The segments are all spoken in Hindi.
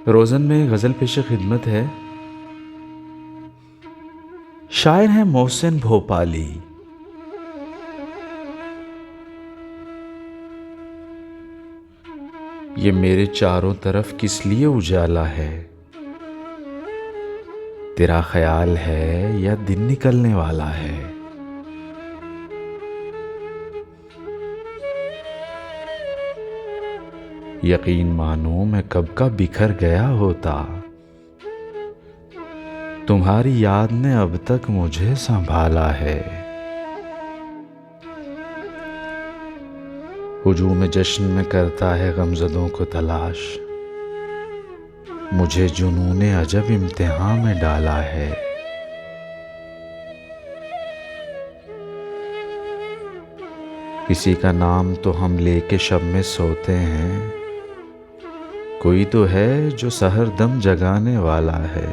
रोज़न में गज़ल पेश खिदमत है। शायर हैं मोहसिन भोपाली। ये मेरे चारों तरफ किस लिए उजाला है, तेरा ख्याल है या दिन निकलने वाला है। यकीन मानो मैं कब का बिखर गया होता, तुम्हारी याद ने अब तक मुझे संभाला है। हुजूम जश्न में करता है गमज़दों को तलाश, मुझे जुनूने अजब इम्तिहान में डाला है। किसी का नाम तो हम लेके शब में सोते हैं, कोई तो है जो सहर दम जगाने वाला है।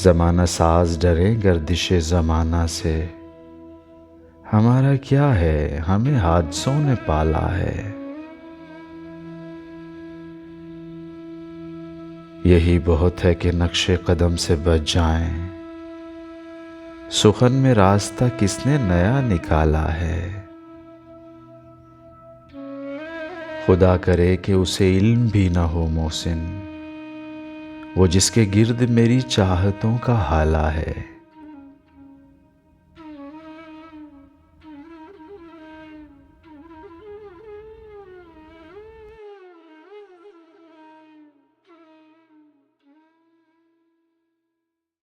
ज़माना साज डरे गर्दिशे ज़माना से, हमारा क्या है हमें हादसों ने पाला है। यही बहुत है कि नक्शे कदम से बच जाएं, सुखन में रास्ता किसने नया निकाला है। खुदा करे कि उसे इल्म भी ना हो मोहसिन, वो जिसके गिर्द मेरी चाहतों का हाला है।